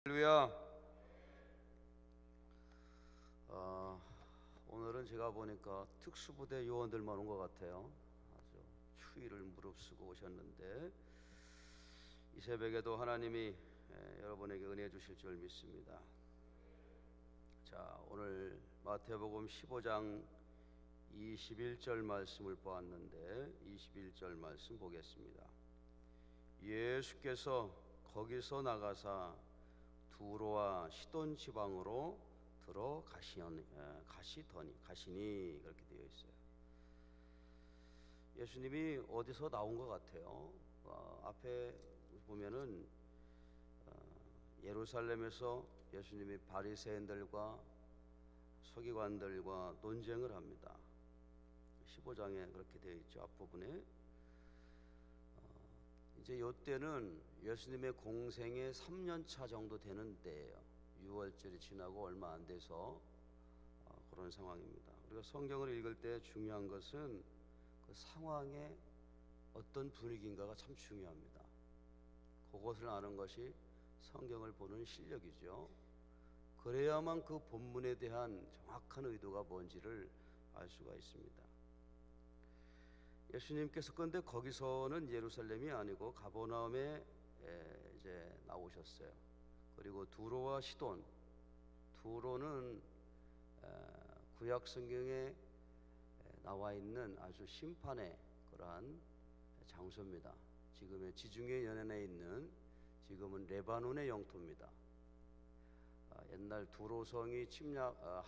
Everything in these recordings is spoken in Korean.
할렐루야. 오늘은 제가 보니까 특수부대 요원들만 온 것 같아요. 아주 추위를 무릅쓰고 오셨는데 이 새벽에도 하나님이 여러분에게 은혜 주실 줄 믿습니다. 자, 오늘 마태복음 15장 21절 말씀을 보았는데 21절 말씀 보겠습니다. 예수께서 거기서 나가사 두로와 시돈 지방으로 들어가시니 그렇게 되어 있어요. 예수님이 어디서 나온 것 같아요. 앞에 보면은 예루살렘에서 예수님이 바리새인들과 서기관들과 논쟁을 합니다. 15장에 그렇게 되어 있죠. 앞부분에. 이제 이때는 예수님의 공생의 3년차 정도 되는 때예요. 6월절이 지나고 얼마 안 돼서 그런 상황입니다. 우리가 성경을 읽을 때 중요한 것은 그 상황의 어떤 분위기인가가 참 중요합니다. 그것을 아는 것이 성경을 보는 실력이죠. 그래야만 그 본문에 대한 정확한 의도가 뭔지를 알 수가 있습니다. 예수님께서 근데 거기서는 예루살렘이 아니고 가버나움에 이제 나오셨어요. 그리고 두로와 시돈, 두로는 구약 성경에 나와 있는 아주 심판의 그러한 장소입니다. 지금의 지중해 연안에 있는 지금은 레바논의 영토입니다. 옛날 두로성이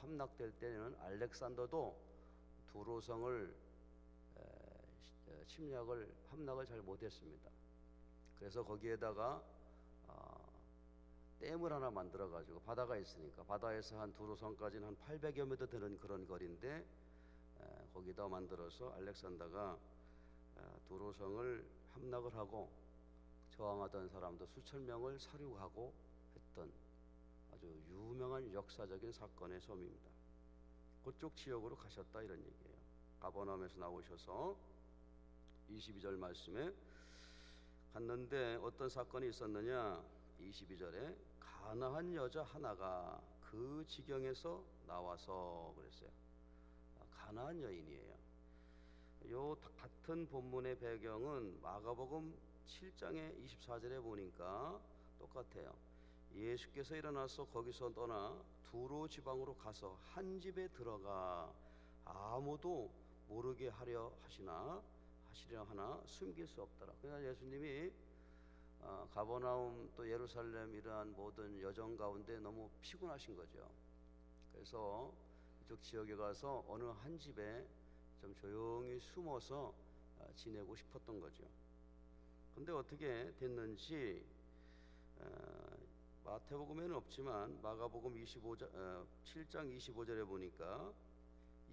함락될 때는 알렉산더도 두로성을 함락을 잘 못했습니다. 그래서 거기에다가 댐을 하나 만들어 가지고 바다가 있으니까 바다에서 한 두로성까지는 한 800여 미터 되는 그런 거리인데 거기다 만들어서 알렉산더가 두로성을 함락을 하고 저항하던 사람도 수천 명을 살육하고 했던 아주 유명한 역사적인 사건의 섬입니다. 그쪽 지역으로 가셨다 이런 얘기예요. 가버나움에서 나오셔서 22절 말씀에 갔는데 어떤 사건이 있었느냐. 22절에 가나안 여자 하나가 그 지경에서 나와서 그랬어요. 가나안 여인이에요. 요 같은 본문의 배경은 마가복음 7장의 24절에 보니까 똑같아요. 예수께서 일어나서 거기서 떠나 두로 지방으로 가서 한 집에 들어가 아무도 모르게 하려 하나 숨길 수 없더라. 그러나 예수님이 가버나움 또 예루살렘 이러한 모든 여정 가운데 너무 피곤하신 거죠. 그래서 이쪽 지역에 가서 어느 한 집에 좀 조용히 숨어서 지내고 싶었던 거죠. 근데 어떻게 됐는지 마태복음에는 없지만 마가복음 7장 25절에 보니까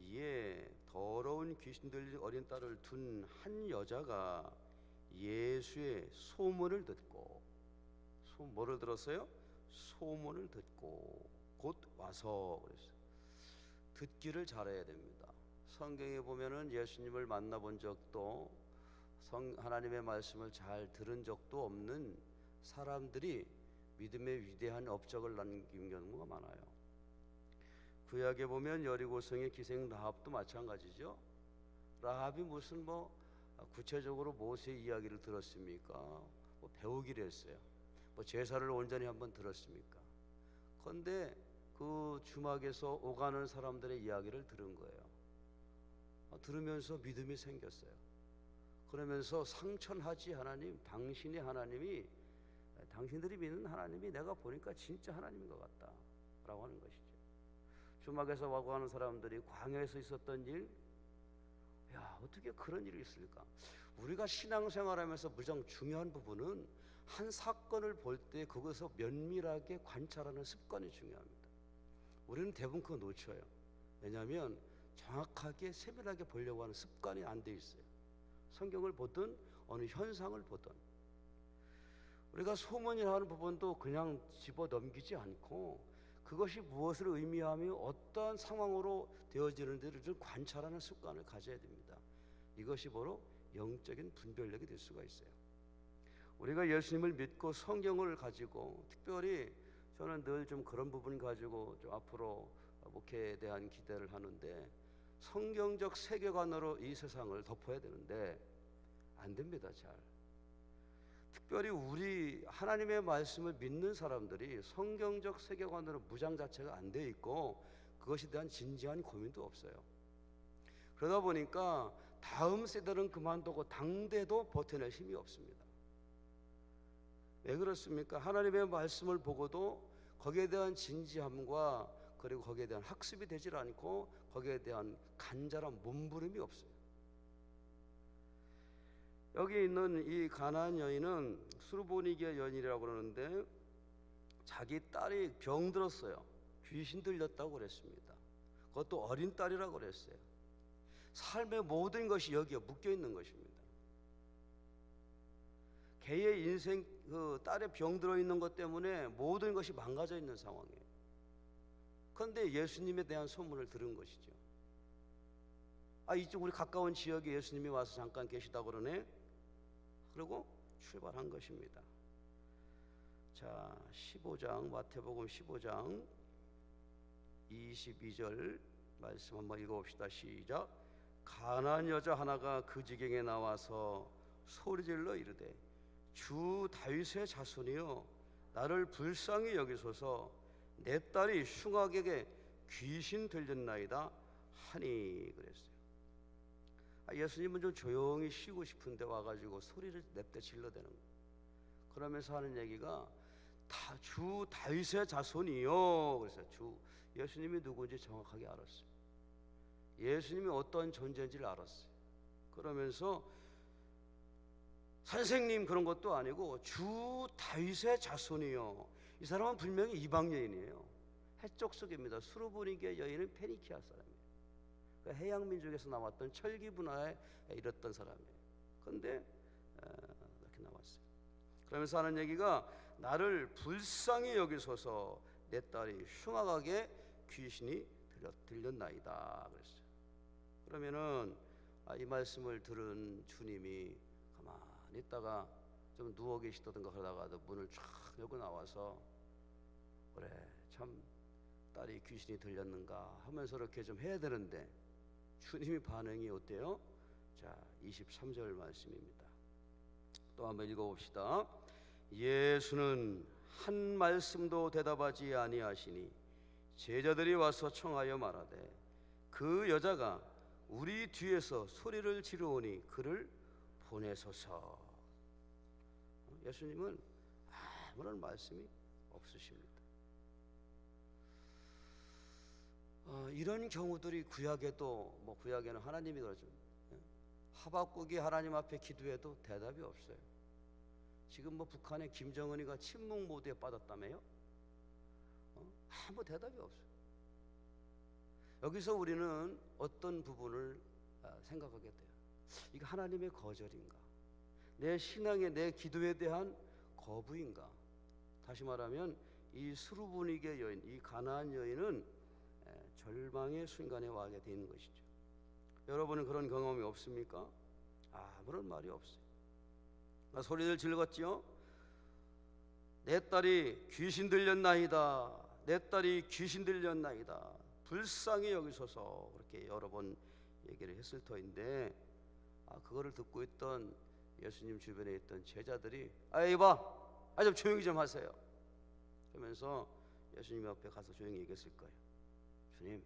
이에 더러운 귀신 들린 어린 딸을 둔 한 여자가 예수의 소문을 듣고 뭐를 들었어요? 소문을 듣고 곧 와서 그랬어요. 듣기를 잘해야 됩니다. 성경에 보면은 예수님을 만나본 적도 하나님의 말씀을 잘 들은 적도 없는 사람들이 믿음의 위대한 업적을 남긴 경우가 많아요. 구약에 보면 여리고성의 기생 라합도 마찬가지죠. 라합이 무슨 구체적으로 모세 이야기를 들었습니까? 배우기를 했어요. 제사를 온전히 한번 들었습니까? 그런데 그 주막에서 오가는 사람들의 이야기를 들은 거예요. 들으면서 믿음이 생겼어요. 그러면서 상천하지 하나님, 당신의 하나님이 당신들이 믿는 하나님이 내가 보니까 진짜 하나님인 것 같다 라고 하는 것이죠. 주막에서 와고 하는 사람들이 광야에서 있었던 일, 어떻게 그런 일이 있을까? 우리가 신앙생활하면서 무정 중요한 부분은 한 사건을 볼 때 그것을 면밀하게 관찰하는 습관이 중요합니다. 우리는 대부분 그거 놓쳐요. 왜냐하면 정확하게 세밀하게 보려고 하는 습관이 안 돼 있어요. 성경을 보든 어느 현상을 보든 우리가 소문이라는 부분도 그냥 집어 넘기지 않고 그것이 무엇을 의미하며 어떠한 상황으로 되어지는지를 좀 관찰하는 습관을 가져야 됩니다. 이것이 바로 영적인 분별력이 될 수가 있어요. 우리가 예수님을 믿고 성경을 가지고 특별히 저는 늘 좀 그런 부분 가지고 좀 앞으로 목회에 대한 기대를 하는데, 성경적 세계관으로 이 세상을 덮어야 되는데 안 됩니다. 잘. 특별히 우리 하나님의 말씀을 믿는 사람들이 성경적 세계관으로 무장 자체가 안 돼 있고 그것에 대한 진지한 고민도 없어요. 그러다 보니까 다음 세대는 그만두고 당대도 버텨낼 힘이 없습니다. 왜 그렇습니까? 하나님의 말씀을 보고도 거기에 대한 진지함과 그리고 거기에 대한 학습이 되질 않고 거기에 대한 간절한 몸부림이 없어요. 여기 있는 이 가나안 여인은 수르보니게 여인이라고 그러는데, 자기 딸이 병들었어요. 귀신 들렸다고 그랬습니다. 그것도 어린 딸이라고 그랬어요. 삶의 모든 것이 여기에 묶여 있는 것입니다. 개의 인생, 그 딸의 병 들어 있는 것 때문에 모든 것이 망가져 있는 상황이에요. 그런데 예수님에 대한 소문을 들은 것이죠. 이쪽 우리 가까운 지역에 예수님이 와서 잠깐 계시다 그러네. 그리고 출발한 것입니다. 자, 15장 마태복음 15장 22절 말씀 한번 읽어봅시다. 시작. 가나안 여자 하나가 그 지경에 나와서 소리질러 이르되, 주 다윗의 자손이여 나를 불쌍히 여기소서, 내 딸이 흉악에게 귀신 들렸나이다 하니 그랬어요. 예수님은 좀 조용히 쉬고 싶은데 와가지고 소리를 냅대 질러대는 거예요. 그러면서 하는 얘기가 다 주 다윗의 자손이요. 그래서 예수님이 누구인지 정확하게 알았어요. 예수님이 어떤 존재인지를 알았어요. 그러면서 선생님 그런 것도 아니고 주 다윗의 자손이요. 이 사람은 분명히 이방 여인이에요. 해적 속입니다. 수르보니게 여인은 페니키아 사람이에요. 해양 민족에서 나왔던 철기 문화에 이랬던 사람이에요. 그런데 이렇게 나왔어요. 그러면서 하는 얘기가 나를 불쌍히 여기소서, 내 딸이 흉악하게 귀신이 들렸나이다 그랬어요. 그러면은 이 말씀을 들은 주님이 가만히 있다가 좀 누워 계시다든가 그러다가도 문을 쫙 열고 나와서, 그래 참 딸이 귀신이 들렸는가 하면서 이렇게 좀 해야 되는데 주님이 반응이 어때요? 자, 23절 말씀입니다. 또 한번 읽어봅시다. 예수는 한 말씀도 대답하지 아니하시니 제자들이 와서 청하여 말하되, 그 여자가 우리 뒤에서 소리를 지르오니 그를 보내소서. 예수님은 아무런 말씀이 없으십니다. 이런 경우들이 구약에도, 구약에는 하나님이 그러죠. 하박국이 하나님 앞에 기도해도 대답이 없어요. 지금 북한의 김정은이가 침묵 모드에 빠졌다며요? 아무 대답이 없어요. 여기서 우리는 어떤 부분을 생각하게 돼요. 이거 하나님의 거절인가? 내 신앙에, 내 기도에 대한 거부인가? 다시 말하면 이 수르보니게 여인, 이 가나안 여인은 절망의 순간에 와게 되는 것이죠. 여러분은 그런 경험이 없습니까? 아무런 말이 없어요. 소리를 질렀지요. 내 딸이 귀신 들렸나이다. 내 딸이 귀신 들렸나이다. 불쌍히 여기소서. 그렇게 여러 번 얘기를 했을 터인데, 그거를 듣고 있던 예수님 주변에 있던 제자들이 이봐, 좀 조용히 좀 하세요. 그러면서 예수님 앞에 가서 조용히 얘기했을 거예요. 주님,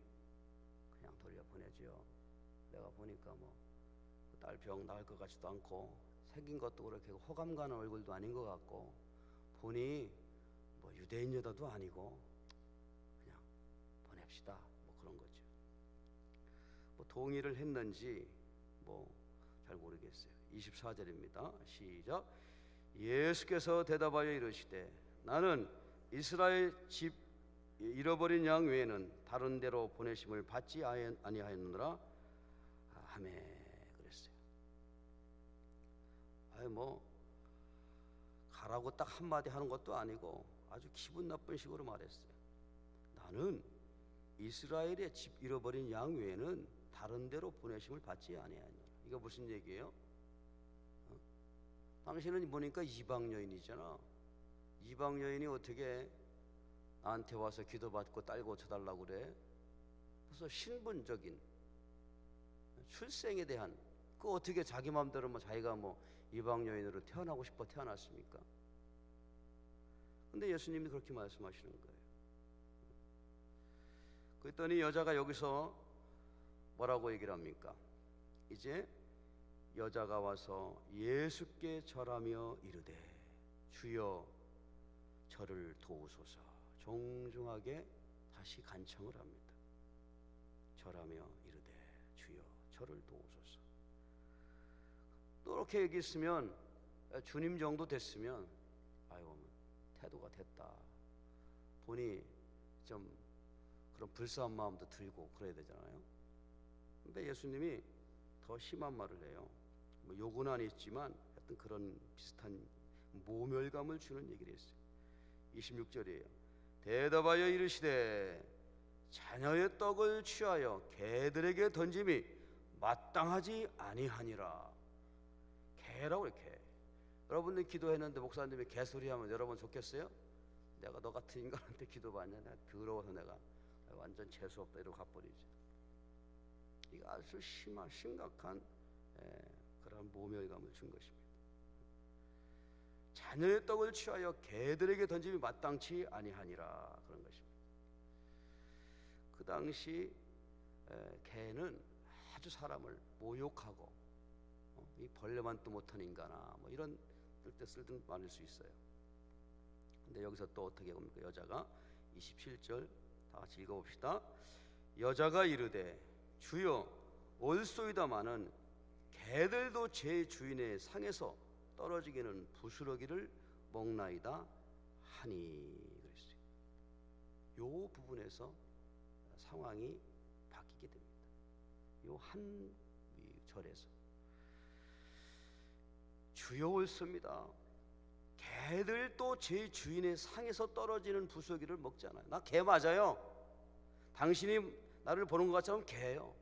그냥 돌려보내죠. 내가 보니까 딸 병 나을 것 같지도 않고 생긴 것도 그렇게 호감 가는 얼굴도 아닌 것 같고, 보니 유대인 여자도 아니고 그냥 보냅시다. 그런 거죠. 동의를 했는지 잘 모르겠어요. 24절입니다. 시작. 예수께서 대답하여 이르시되, 나는 이스라엘 집 잃어버린 양 외에는 다른 데로 보내심을 받지 아니하였느니라 하매 그랬어요. 가라고 딱 한마디 하는 것도 아니고 아주 기분 나쁜 식으로 말했어요. 나는 이스라엘의 집 잃어버린 양 외에는 다른 데로 보내심을 받지 아니하였느니라. 이거 무슨 얘기예요? 당신은 보니까 이방 여인이잖아. 이방 여인이 어떻게 나한테 와서 기도받고 딸 고쳐달라고 그래? 그래서 신분적인 출생에 대한 그 어떻게 자기 마음대로 뭐 자기가 뭐 이방 여인으로 태어나고 싶어 태어났습니까? 근데 예수님이 그렇게 말씀하시는 거예요. 그랬더니 여자가 여기서 뭐라고 얘기를 합니까? 이제 여자가 와서 예수께 절하며 이르되 주여 저를 도우소서. 정중하게 다시 간청을 합니다. 절하며 이르되 주여 저를 도우소서. 또 이렇게 얘기했으면 주님 정도 됐으면 아유 태도가 됐다, 보니 좀 그런 불쌍한 마음도 들고 그래야 되잖아요. 근데 예수님이 더 심한 말을 해요. 뭐 욕은 아니지만 하여튼 그런 비슷한 모멸감을 주는 얘기를 했어요. 26절이에요. 대답하여 이르시되 자녀의 떡을 취하여 개들에게 던짐이 마땅하지 아니하니라. 개라고 이렇게. 여러분들 기도했는데 목사님이 개소리하면 여러분 좋겠어요? 내가 너 같은 인간한테 기도받냐? 내가 더러워서 내가 완전 재수없다 이러고 가버리지. 이거 아주 심각한 그런 모멸감을 준 것입니다. 자녀의 떡을 취하여 개들에게 던짐이 마땅치 아니하니라 그런 것입니다. 그 당시 개는 아주 사람을 모욕하고 이 벌레만 또 못한 인간아 뭐 이런 때 쓸든 많을 수 있어요. 근데 여기서 또 어떻게 봅니까? 여자가 27절 다 같이 읽어봅시다. 여자가 이르되 주여 올소이다마는 개들도 제 주인의 상에서 떨어지기는 부스러기를 먹나이다 하니 그랬어요. 요 부분에서 상황이 바뀌게 됩니다. 요 한 절에서 주여 올소입니다. 개들도 제 주인의 상에서 떨어지는 부스러기를 먹잖아요. 나 개 맞아요. 당신이 나를 보는 것 같지만 개예요.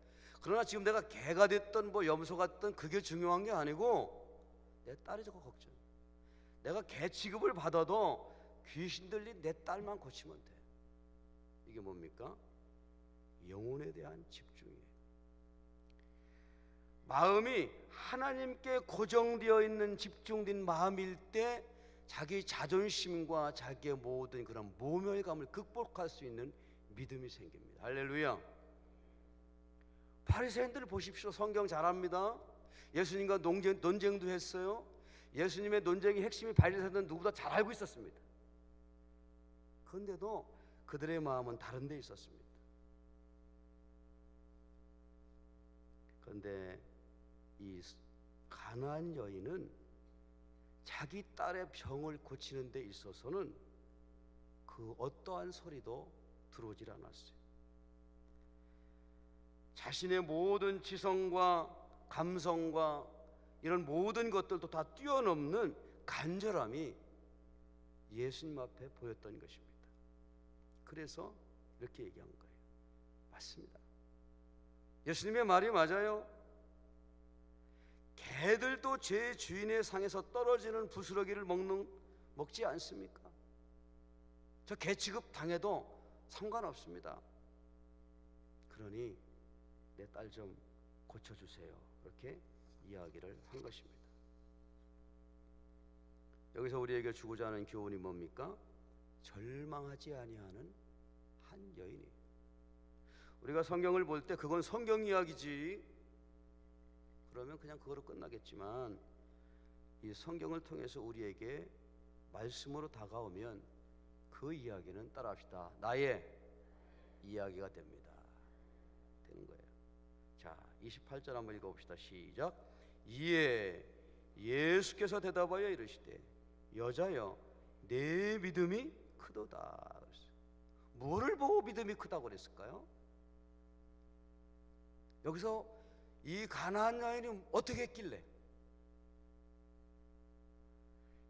그러나 지금 내가 개가 됐든 뭐 염소가 됐든 그게 중요한 게 아니고 내 딸이 저거 걱정. 내가 개 취급을 받아도 귀신 들린 내 딸만 고치면 돼. 이게 뭡니까? 영혼에 대한 집중이에요. 마음이 하나님께 고정되어 있는 집중된 마음일 때 자기 자존심과 자기의 모든 그런 모멸감을 극복할 수 있는 믿음이 생깁니다. 할렐루야. 바리새인들을 보십시오. 성경 잘합니다. 예수님과 논쟁도 했어요. 예수님의 논쟁의 핵심이 바리새인들은 누구보다 잘 알고 있었습니다. 그런데도 그들의 마음은 다른 데 있었습니다. 그런데 이 가나안 여인은 자기 딸의 병을 고치는 데 있어서는 그 어떠한 소리도 들어오질 않았어요. 자신의 모든 지성과 감성과 이런 모든 것들도 다 뛰어넘는 간절함이 예수님 앞에 보였던 것입니다. 그래서 이렇게 얘기한 거예요. 맞습니다. 예수님의 말이 맞아요. 개들도 제 주인의 상에서 떨어지는 부스러기를 먹지 않습니까? 저 개 취급 당해도 상관없습니다. 그러니 내 딸 좀 고쳐주세요. 그렇게 이야기를 한 것입니다. 여기서 우리에게 주고자 하는 교훈이 뭡니까? 절망하지 아니하는 한 여인이. 우리가 성경을 볼 때 그건 성경 이야기지 그러면 그냥 그거로 끝나겠지만 이 성경을 통해서 우리에게 말씀으로 다가오면 그 이야기는 따라합시다. 나의 이야기가 됩니다. 되는 거예요. 자, 28절 한번 읽어봅시다. 시작. 이에 예수께서 대답하여 이르시되 여자여 내 믿음이 크도다. 뭐를 보고 믿음이 크다고 그랬을까요? 여기서 이 가나안 여인이 어떻게 했길래?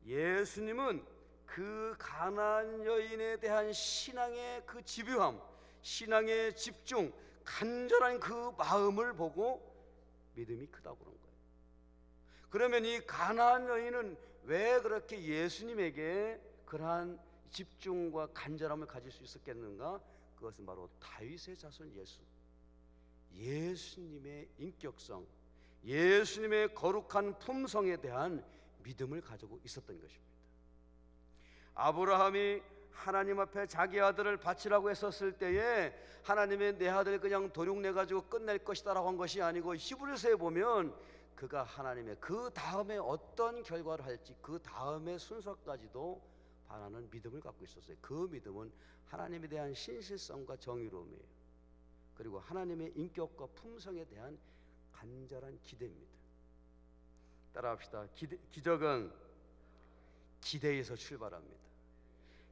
예수님은 그 가나안 여인에 대한 신앙의 그 집요함, 신앙의 집중, 간절한 그 마음을 보고 믿음이 크다고 그런 거예요. 그러면 이 가나안 여인은 왜 그렇게 예수님에게 그러한 집중과 간절함을 가질 수 있었겠는가? 그것은 바로 다윗의 자손 예수님의 인격성, 예수님의 거룩한 품성에 대한 믿음을 가지고 있었던 것입니다. 아브라함이 하나님 앞에 자기 아들을 바치라고 했었을 때에 하나님의 내 아들 그냥 도륙내가지고 끝낼 것이다 라고 한 것이 아니고, 히브리서에 보면 그가 하나님의 그 다음에 어떤 결과를 할지 그 다음의 순서까지도 바라는 믿음을 갖고 있었어요. 그 믿음은 하나님에 대한 신실성과 정의로움이에요. 그리고 하나님의 인격과 품성에 대한 간절한 기대입니다. 따라합시다. 기적은 기대에서 출발합니다.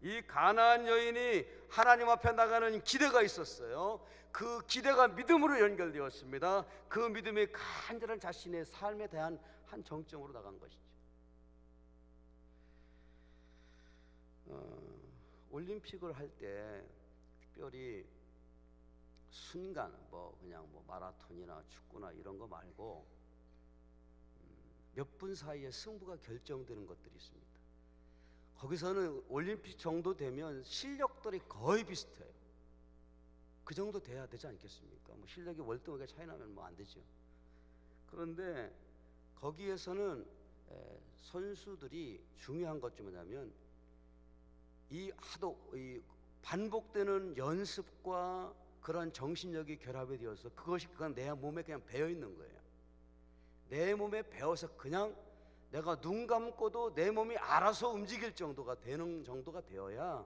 이 가나안 여인이 하나님 앞에 나가는 기대가 있었어요. 그 기대가 믿음으로 연결되었습니다. 그 믿음이 간절한 자신의 삶에 대한 한 정점으로 나간 것이죠. 올림픽을 할 때 특별히 순간 그냥 마라톤이나 축구나 이런 거 말고 몇 분 사이에 승부가 결정되는 것들이 있습니다. 거기서는 올림픽 정도 되면 실력들이 거의 비슷해요. 그 정도 돼야 되지 않겠습니까? 실력이 월등하게 차이 나면 안 되죠. 그런데 거기에서는 선수들이 중요한 것 중 뭐냐면 이 반복되는 연습과 그런 정신력이 결합이 되어서 그건 내 몸에 그냥 배어 있는 거예요. 내 몸에 배어서 그냥 내가 눈 감고도 내 몸이 알아서 움직일 정도가 되는 정도가 되어야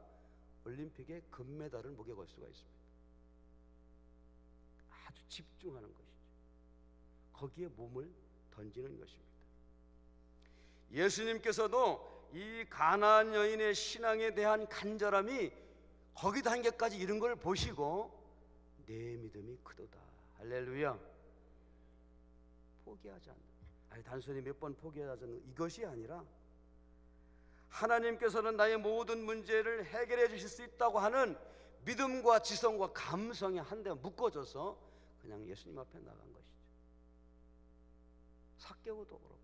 올림픽에 금메달을 목에 걸 수가 있습니다. 아주 집중하는 것이죠. 거기에 몸을 던지는 것입니다. 예수님께서도 이 가나안 여인의 신앙에 대한 간절함이 거기 단계까지 이른 걸 보시고 내 믿음이 크도다. 할렐루야. 포기하지 않는다. 단순히 몇 번 포기하자는 이것이 아니라 하나님께서는 나의 모든 문제를 해결해 주실 수 있다고 하는 믿음과 지성과 감성이 한데 묶어져서 그냥 예수님 앞에 나간 것이죠. 삭개오도 그렇고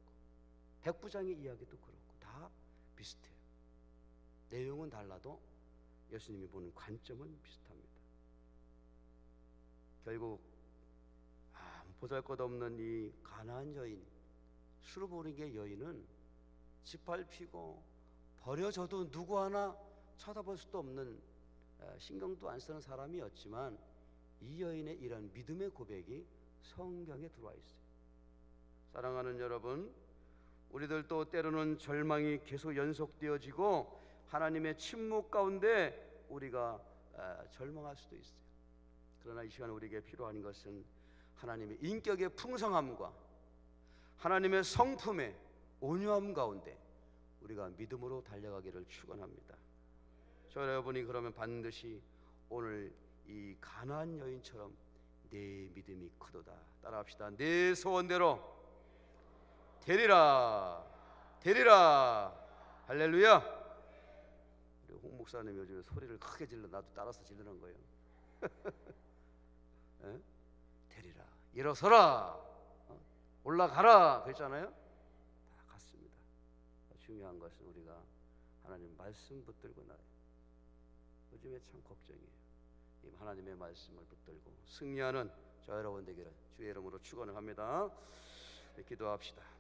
백부장의 이야기도 그렇고 다 비슷해요. 내용은 달라도 예수님이 보는 관점은 비슷합니다. 결국 보잘것없는 이 가나안 여인, 수르보니게 여인은 짓밟히고 버려져도 누구 하나 쳐다볼 수도 없는, 신경도 안 쓰는 사람이었지만 이 여인의 이런 믿음의 고백이 성경에 들어와 있어요. 사랑하는 여러분, 우리들도 때로는 절망이 계속 연속되어지고 하나님의 침묵 가운데 우리가 절망할 수도 있어요. 그러나 이 시간 우리에게 필요한 것은 하나님의 인격의 풍성함과 하나님의 성품의 온유함 가운데 우리가 믿음으로 달려가기를 축원합니다. 저 여러분이 그러면 반드시 오늘 이 가나안 여인처럼 내 믿음이 크도다. 따라합시다. 내 소원대로 되리라, 되리라. 할렐루야. 우리 홍 목사님 요즘에 소리를 크게 질러, 나도 따라서 지르는 거예요. 되리라, 일어서라, 올라가라 그랬잖아요. 다 같습니다. 중요한 것은 우리가 하나님 말씀 붙들고 나요. 요즘에 참 걱정이에요. 하나님의 말씀을 붙들고 승리하는 저 여러분 되기를 주의 이름으로 축원을 합니다. 기도합시다.